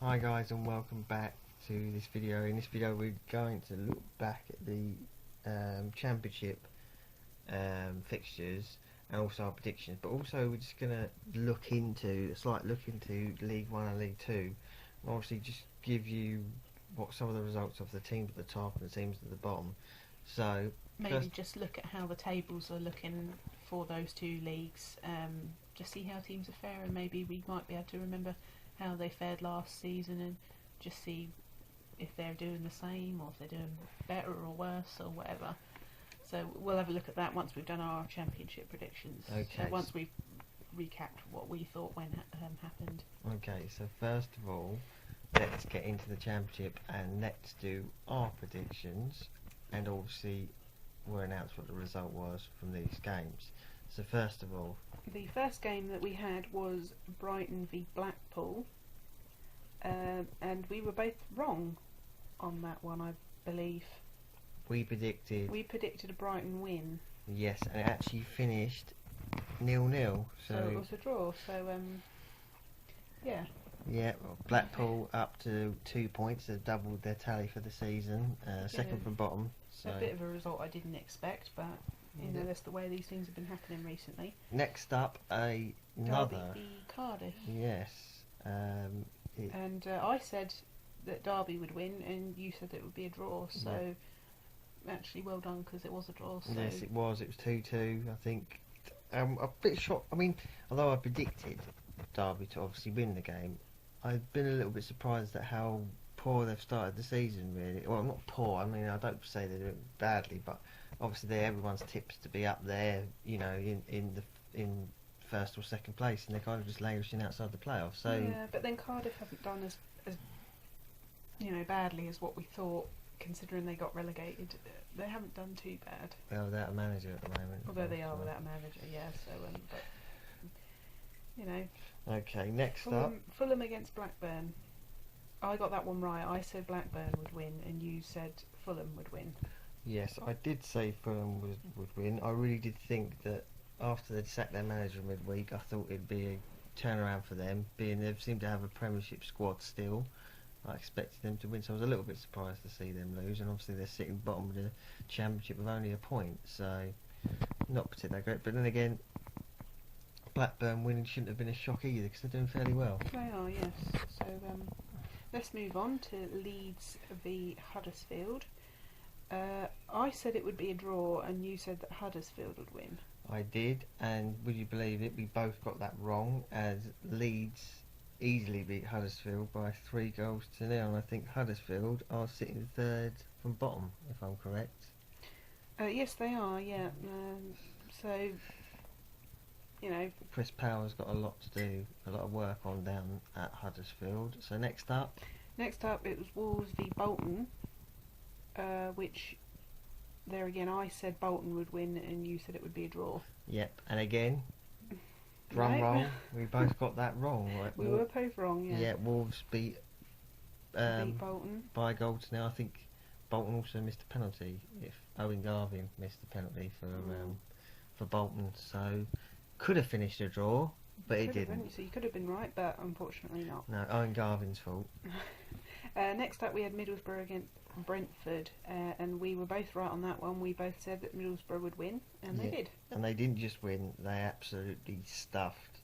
Hi guys, and welcome back to this video. In this video we're going to look back at the championship fixtures and also our predictions, but also we're just going to look into League 1 and League 2, and obviously just give you what some of the results of the teams at the top and the teams at the bottom. So maybe just look at how the tables are looking for those two leagues, just see how teams are faring. Maybe we might be able to remember how they fared last season and just see if they're doing the same or if they're doing better or worse or whatever. So we'll have a look at that once we've done our championship predictions. Okay. So once we've recapped what we thought when happened. Okay, so first of all, let's get into the championship and let's do our predictions, and obviously we'll announce what the result was from these games. So first of all, the first game that we had was Brighton v Blackpool, and we were both wrong on that one, I believe. we predicted a Brighton win. yes, and it actually finished 0-0. So it was a draw. So yeah. Yeah, Blackpool up to 2 points. They've doubled their tally for the season. Second from bottom. So a bit of a result I didn't expect, but you know, that's the way these things have been happening recently. Next up, another Derby v Cardiff. Yes. And I said that Derby would win, and you said it would be a draw. So actually, well done, because it was a draw. So yes, it was. It was 2-2. I think. A bit shocked. I mean, although I predicted Derby to obviously win the game, I've been a little bit surprised at how poor they've started the season. Really, well, not poor. I mean, I don't say they're doing badly, but obviously everyone's tips to be up there. You know, in first or second place, and they're kind of just languishing outside the playoffs. So yeah, but then Cardiff haven't done as badly as what we thought, considering they got relegated. They haven't done too bad. They're without a manager at the moment. Although they are without a manager, yeah. So, but you know. Okay, next up, Fulham against Blackburn. I got that one right. I said Blackburn would win, and you said Fulham would win. yes, I did say Fulham would win. I really did think that after they'd sacked their manager midweek, I thought it'd be a turnaround for them, being they seem to have a Premiership squad still. I expected them to win, so I was a little bit surprised to see them lose, and obviously they're sitting bottom of the Championship with only a point, so not particularly great. But then again, Blackburn winning shouldn't have been a shock either, because they're doing fairly well. They are, yes. So let's move on to Leeds v Huddersfield. I said it would be a draw, and you said that Huddersfield would win. I did, and would you believe it, we both got that wrong, as Leeds easily beat Huddersfield by 3-0, and I think Huddersfield are sitting third from bottom, if I'm correct. Yes, they are, yeah. So, you know, Chris Power's got a lot to do, a lot of work on down at Huddersfield. So next up, it was Wolves v Bolton, which, there again, I said Bolton would win, and you said it would be a draw. yep, and again, drum roll, we both got that wrong. Right? We were both wrong, yeah. Yeah, Wolves beat Bolton by a goal to nil. I think Bolton also missed a penalty. If Owen Garvin missed a penalty for Bolton, so could have finished a draw, but it didn't. So you could have been right, but unfortunately not. No, Owen Garvin's fault. Next up, we had Middlesbrough against Brentford, and we were both right on that one. We both said that Middlesbrough would win, and they did. And they didn't just win; they absolutely stuffed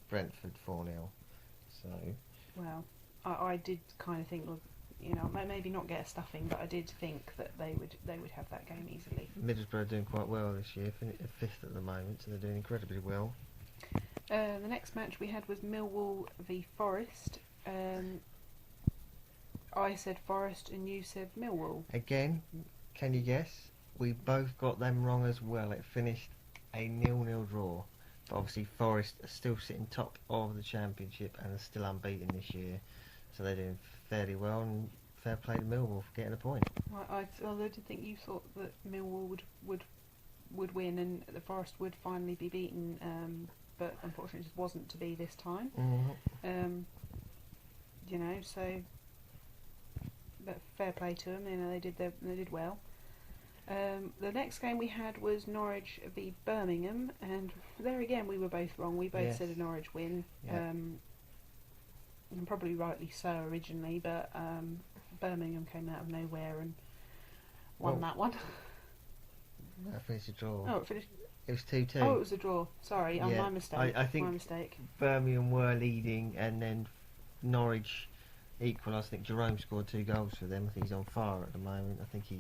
Brentford 4-0. So, well, I did kind of think, you know, maybe not get a stuffing, but I did think that they would have that game easily. Middlesbrough are doing quite well this year, fifth at the moment, so they're doing incredibly well. The next match we had was Millwall v Forest. I said Forest, and you said Millwall. Again, can you guess? We both got them wrong as well. It finished a 0-0 draw. But obviously Forest are still sitting top of the Championship and are still unbeaten this year. So they're doing fairly well, and fair play to Millwall for getting a point. I did think you thought that Millwall would win and the Forest would finally be beaten, but unfortunately it just wasn't to be this time. Mm-hmm. You know, so but fair play to them. You know, they did well. The next game we had was Norwich v Birmingham, and there again we were both wrong. We both said a Norwich win. Yeah. and probably rightly so originally, but Birmingham came out of nowhere and won that one. That finished a draw. Oh, it finished. It was 2-2. Oh, it was a draw. Sorry, Yeah, my mistake. I think my mistake. Birmingham were leading, and then Norwich equalised. I think Jerome scored 2 goals for them. I think he's on fire at the moment. I think he.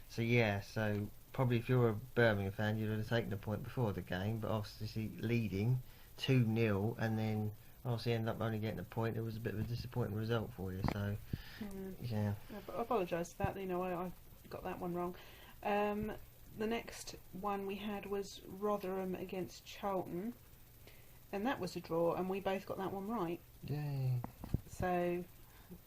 So yeah, so probably if you're a Birmingham fan, you'd have taken a point before the game, but obviously leading 2-0, and then obviously end up only getting a point. It was a bit of a disappointing result for you. So yeah, I apologise for that. I got that one wrong. The next one we had was Rotherham against Charlton, and that was a draw, and we both got that one right. yay! So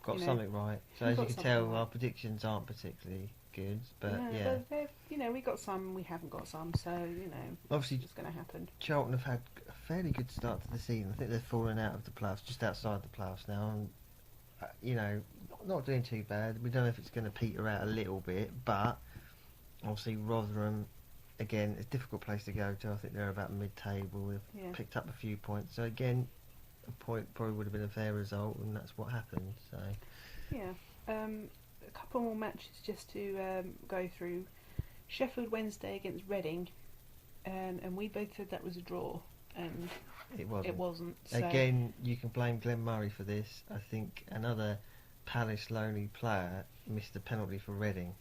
Got something right. So we as you got can tell, something our right. predictions aren't particularly good, but no, yeah. but we got some, we haven't got some, so Obviously, it's going to happen. Charlton have had a fairly good start to the season. I think they've fallen out of the playoffs, just outside the playoffs now, and not doing too bad. We don't know if it's going to peter out a little bit, but obviously Rotherham, again, it's a difficult place to go to. I think they're about mid-table. They've picked up a few points, so again, a point probably would have been a fair result, and that's what happened. So yeah, a couple more matches just to go through. Sheffield Wednesday against Reading, and we both said that was a draw, and it wasn't. So. Again, you can blame Glenn Murray for this. I think another Palace lonely player missed a penalty for Reading.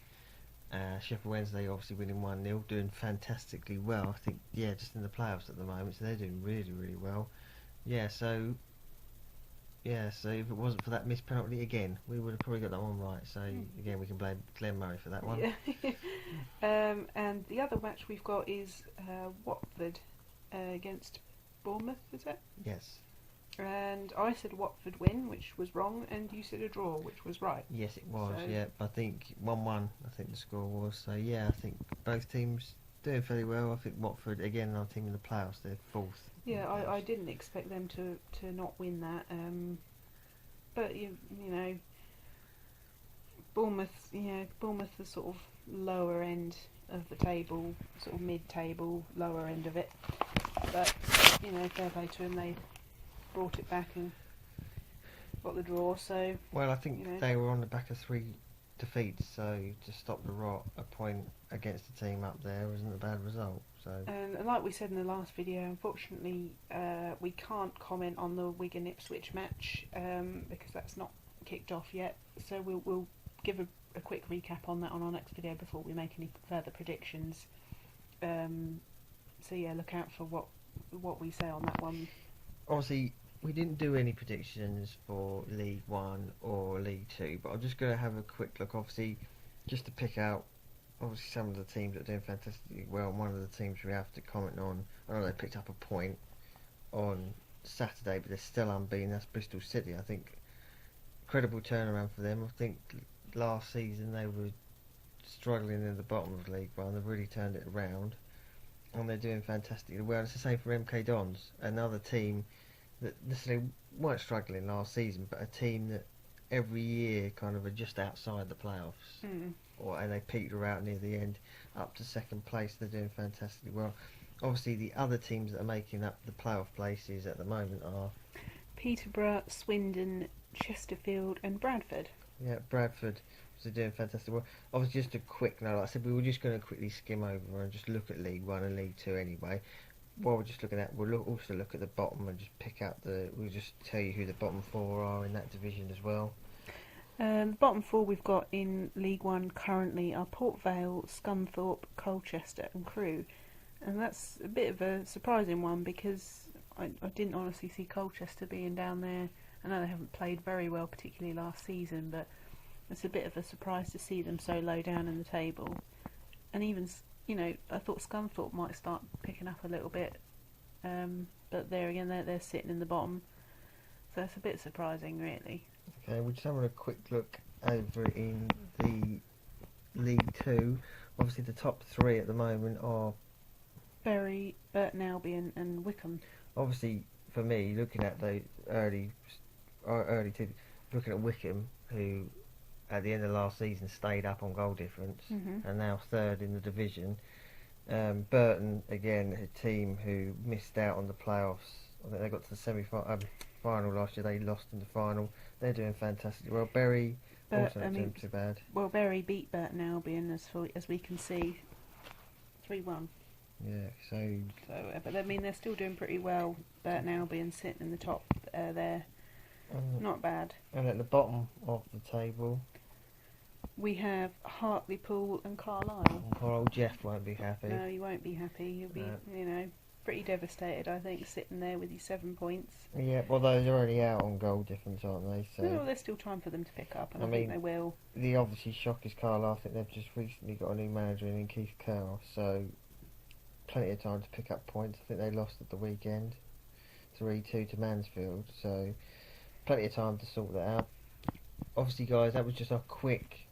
Sheffield Wednesday obviously winning 1-0, doing fantastically well. I think, just in the playoffs at the moment, so they're doing really, really well. So if it wasn't for that missed penalty again, we would have probably got that one right. So again, we can blame Glenn Murray for that one. Yeah. And the other match we've got is Watford against Bournemouth, is it? Yes. And I said Watford win, which was wrong, and you said a draw, which was right. Yes, it was. I think 1-1. I think the score was. So I think both teams doing fairly well. I think Watford, again, our team in the playoffs, they're 4th. Yeah, I didn't expect them to not win that. But Bournemouth, Bournemouth is sort of lower end of the table, sort of mid-table, lower end of it. But fair play to them, they brought it back and got the draw. So I think they were on the back of 3 defeats, so to stop the rot, a point against the team up there isn't a bad result. So and like we said in the last video, unfortunately we can't comment on the Wigan Ipswich match because that's not kicked off yet. So we'll give a quick recap on that on our next video before we make any further predictions. So look out for what we say on that one. Obviously, we didn't do any predictions for League 1 or League 2, but I'm just going to have a quick look, obviously, just to pick out, obviously, some of the teams that are doing fantastically well. One of the teams we have to comment on, I know they picked up a point on Saturday, but they're still unbeaten. That's Bristol City. I think incredible turnaround for them. I think last season they were struggling in the bottom of League 1. They've really turned it around, and they're doing fantastically well. It's the same for MK Dons, another team that necessarily weren't struggling last season, but a team that every year kind of are just outside the playoffs, and they peter out near the end up to 2nd place. They're doing fantastically well. Obviously, the other teams that are making up the playoff places at the moment are Peterborough, Swindon, Chesterfield, and Bradford. Yeah, Bradford are doing fantastic well. Obviously, just a quick note, like I said, we were just going to quickly skim over and just look at League 1 and League 2 anyway. While we're just looking at, we'll also look at the bottom and just pick out we'll just tell you who the bottom 4 are in that division as well. The bottom 4 we've got in League 1 currently are Port Vale, Scunthorpe, Colchester and Crewe. And that's a bit of a surprising one because I didn't honestly see Colchester being down there. I know they haven't played very well, particularly last season, but it's a bit of a surprise to see them so low down in the table. And even, I thought Scunthorpe might start picking up a little bit, but there again, they're sitting in the bottom, so it's a bit surprising, really. Okay, we're just having a quick look over in the League 2. Obviously, the top 3 at the moment are Bury, Burton Albion, and Wycombe. Obviously, for me, looking at the early team, looking at Wycombe, who at the end of last season stayed up on goal difference and now 3rd in the division. Burton, again, a team who missed out on the playoffs. I think they got to the final last year. They lost in the final. They're doing fantastic. Well, Bury also not doing too bad. Well, Bury beat Burton Albion as we can see, 3-1. Yeah, so But I mean, they're still doing pretty well. Burton Albion sitting in the top there, not bad. And at the bottom of the table, we have Hartlepool and Carlisle. poor old Jeff won't be happy. No, he won't be happy. He'll be, pretty devastated, I think, sitting there with his 7 points. Yeah, although they're already out on goal difference, aren't they? So Well, there's still time for them to pick up, and I think they will. The obviously shock is Carlisle. I think they've just recently got a new manager in Keith Curl, so plenty of time to pick up points. I think they lost at the weekend, 3-2 to Mansfield, so plenty of time to sort that out. Obviously, guys, that was just a quick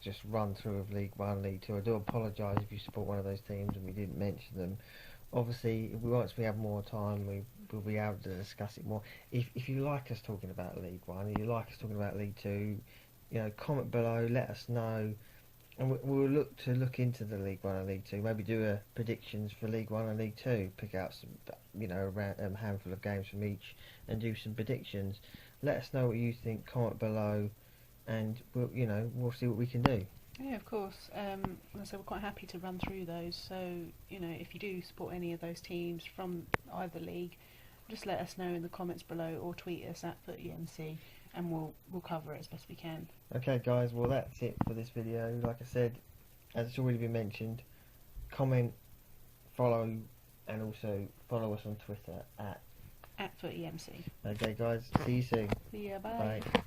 just run through of League One, League Two. I do apologise if you support one of those teams and we didn't mention them. Obviously, once we have more time, we'll be able to discuss it more. If you like us talking about League One, if you like us talking about League Two, comment below, let us know, and we'll look into the League One and League Two. Maybe do predictions for League One and League Two. Pick out some, a handful of games from each, and do some predictions. Let us know what you think. Comment below, and we'll see what we can do. Yeah, of course. So we're quite happy to run through those. So, if you do support any of those teams from either league, just let us know in the comments below or tweet us at FootyMC, and we'll cover it as best we can. Okay, guys. Well, that's it for this video. Like I said, as it's already been mentioned, comment, follow, and also follow us on Twitter at FootyMC. Okay, guys. See you soon. See ya. Bye. Bye.